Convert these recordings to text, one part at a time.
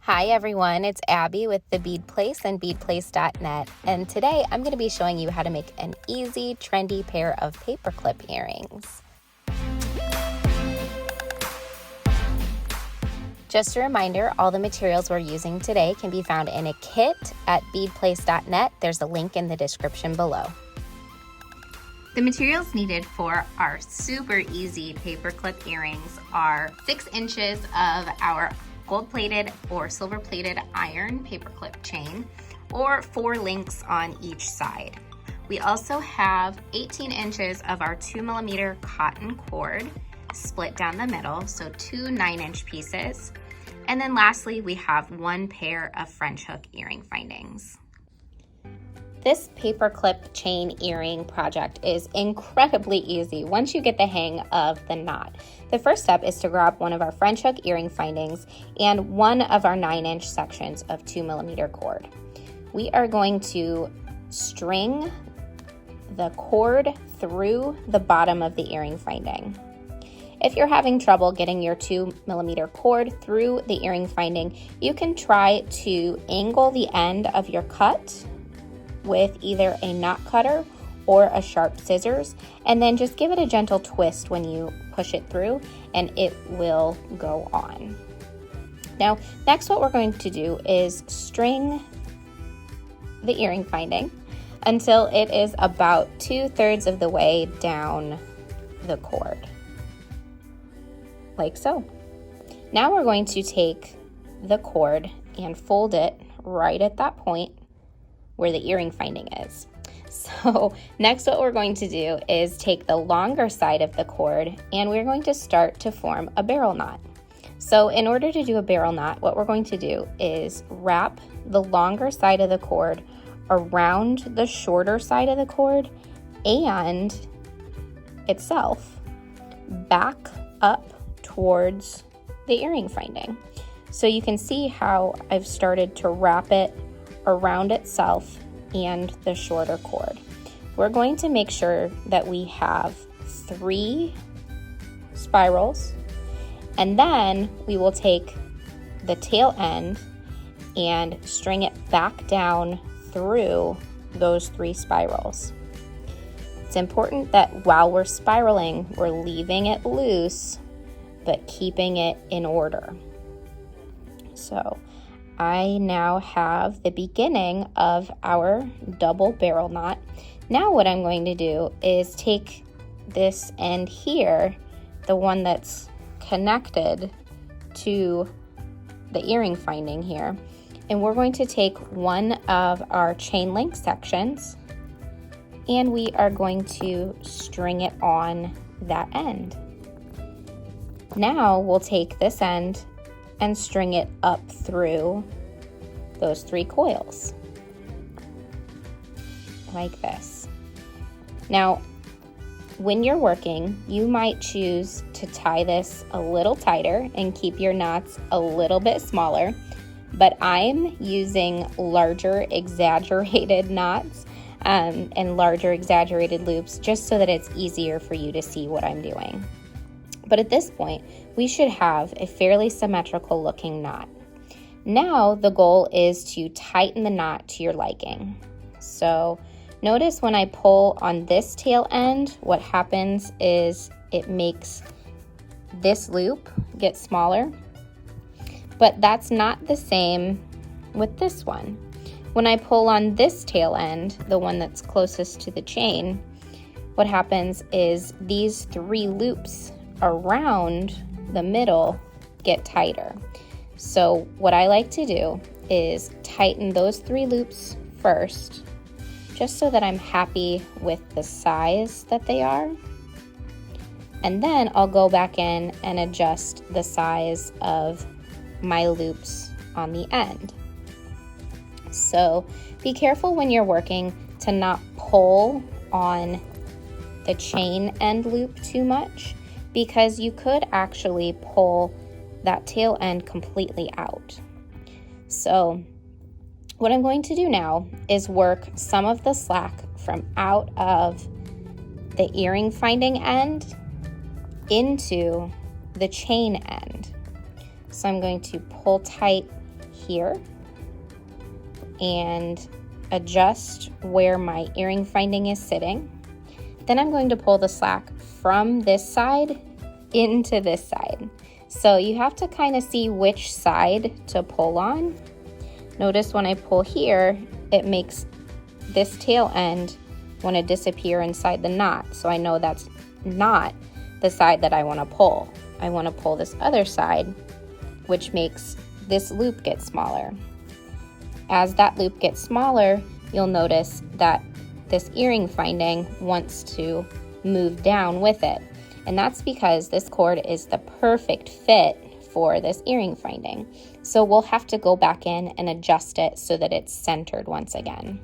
Hi everyone, it's Abby with the Bead Place and beadplace.net, and today I'm going to be showing you how to make an easy, trendy pair of paperclip earrings. Just a reminder, all the materials we're using today can be found in a kit at beadplace.net. There's a link in the description below. The materials needed for our super easy paperclip earrings are 6 inches of our gold-plated or silver-plated iron paperclip chain, or 4 links on each side. We also have 18 inches of our 2mm cotton cord split down the middle, so 2 9-inch pieces. And then lastly, we have 1 pair of French hook earring findings. This paperclip chain earring project is incredibly easy once you get the hang of the knot. The first step is to grab one of our French hook earring findings and one of our 9-inch sections of 2mm cord. We are going to string the cord through the bottom of the earring finding. If you're having trouble getting your 2mm cord through the earring finding, you can try to angle the end of your cut with either a knot cutter or a sharp scissors, and then just give it a gentle twist when you push it through and it will go on. Now, next what we're going to do is string the earring finding until it is about 2/3 of the way down the cord, like so. Now we're going to take the cord and fold it right at that point where the earring finding is. So next what we're going to do is take the longer side of the cord and we're going to start to form a barrel knot. So in order to do a barrel knot, what we're going to do is wrap the longer side of the cord around the shorter side of the cord and itself back up towards the earring finding. So you can see how I've started to wrap it around itself and the shorter cord. We're going to make sure that we have 3 spirals, and then we will take the tail end and string it back down through those 3 spirals. It's important that while we're spiraling, we're leaving it loose, but keeping it in order. So I now have the beginning of our double barrel knot. Now what I'm going to do is take this end here, the one that's connected to the earring finding here, and we're going to take one of our chain link sections and we are going to string it on that end. Now we'll take this end and string it up through those 3 coils, like this. Now, when you're working, you might choose to tie this a little tighter and keep your knots a little bit smaller, but I'm using larger exaggerated knots and larger exaggerated loops just so that it's easier for you to see what I'm doing. But at this point, we should have a fairly symmetrical looking knot. Now the goal is to tighten the knot to your liking. So notice when I pull on this tail end, what happens is it makes this loop get smaller, but that's not the same with this one. When I pull on this tail end, the one that's closest to the chain, what happens is these 3 loops around the middle get tighter. So what I like to do is tighten those 3 loops first, just so that I'm happy with the size that they are. And then I'll go back in and adjust the size of my loops on the end. So be careful when you're working to not pull on the chain end loop too much, because you could actually pull that tail end completely out. So what I'm going to do now is work some of the slack from out of the earring finding end into the chain end. So I'm going to pull tight here and adjust where my earring finding is sitting. Then I'm going to pull the slack from this side into this side. So you have to kind of see which side to pull on. Notice when I pull here, it makes this tail end want to disappear inside the knot. So I know that's not the side that I want to pull. I want to pull this other side, which makes this loop get smaller. As that loop gets smaller, you'll notice that this earring finding wants to move down with it. And that's because this cord is the perfect fit for this earring finding. So we'll have to go back in and adjust it so that it's centered once again.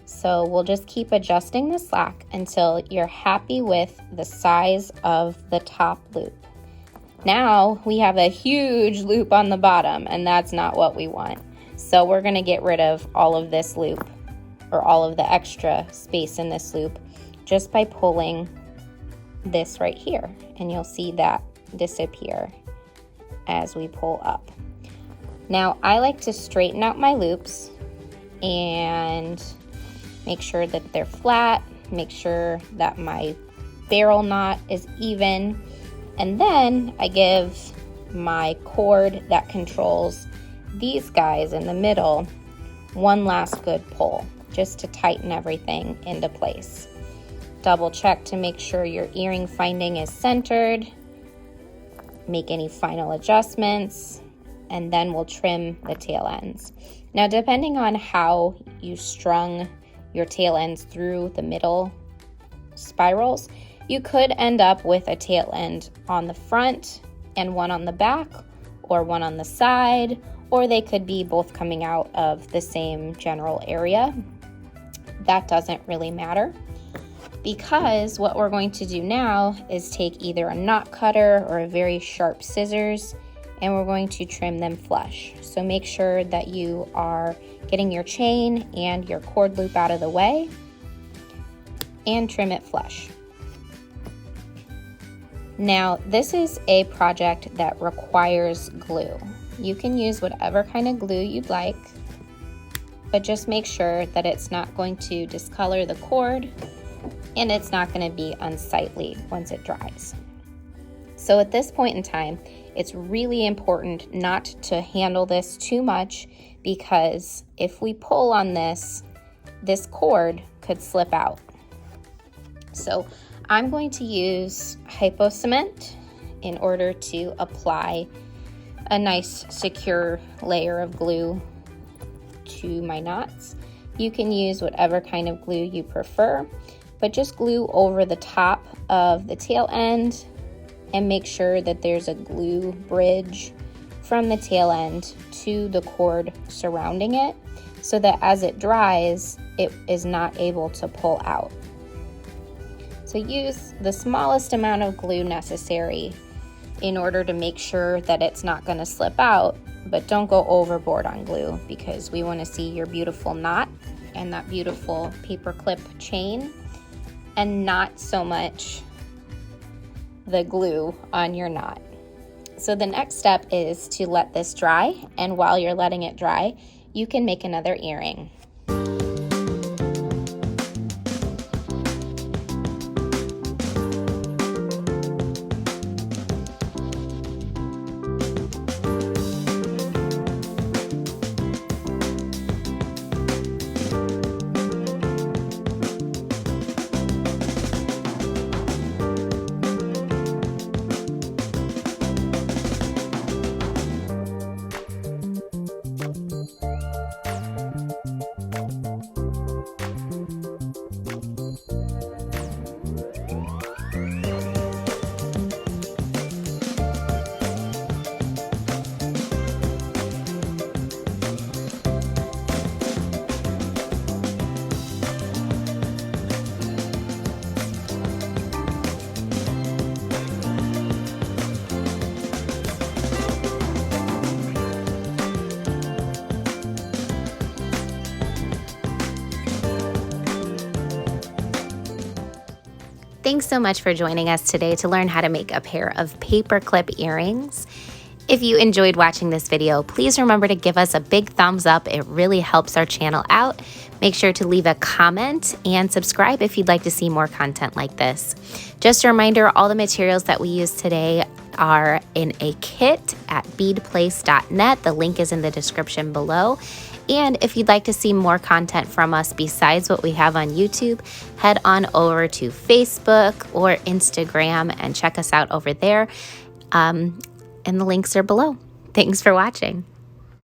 So we'll just keep adjusting the slack until you're happy with the size of the top loop. Now we have a huge loop on the bottom, and that's not what we want. So we're going to get rid of all of this loop, or all of the extra space in this loop, just by pulling this right here, and you'll see that disappear as we pull up. Now I like to straighten out my loops and make sure that they're flat, make sure that my barrel knot is even, and then I give my cord that controls these guys in the middle one last good pull, just to tighten everything into place. Double check to make sure your earring finding is centered, make any final adjustments, and then we'll trim the tail ends. Now, depending on how you strung your tail ends through the middle spirals, you could end up with a tail end on the front and one on the back, or one on the side, or they could be both coming out of the same general area. That doesn't really matter, because what we're going to do now is take either a knot cutter or a very sharp scissors, and we're going to trim them flush. So make sure that you are getting your chain and your cord loop out of the way and trim it flush. Now, this is a project that requires glue. You can use whatever kind of glue you'd like, but just make sure that it's not going to discolor the cord and it's not going to be unsightly once it dries. So at this point in time, it's really important not to handle this too much, because if we pull on this, this cord could slip out. So I'm going to use hypo cement in order to apply a nice secure layer of glue to my knots. You can use whatever kind of glue you prefer, but just glue over the top of the tail end and make sure that there's a glue bridge from the tail end to the cord surrounding it, so that as it dries, it is not able to pull out. So use the smallest amount of glue necessary in order to make sure that it's not going to slip out, but don't go overboard on glue, because we want to see your beautiful knot and that beautiful paperclip chain, and not so much the glue on your knot. So the next step is to let this dry, and while you're letting it dry, you can make another earring. Thanks so much for joining us today to learn how to make a pair of paperclip earrings. If you enjoyed watching this video, please remember to give us a big thumbs up. It really helps our channel out. Make sure to leave a comment and subscribe if you'd like to see more content like this. Just a reminder, all the materials that we use today are in a kit at beadplace.net. The link is in the description below. And if you'd like to see more content from us besides what we have on YouTube, head on over to Facebook or Instagram and check us out over there. And the links are below. Thanks for watching.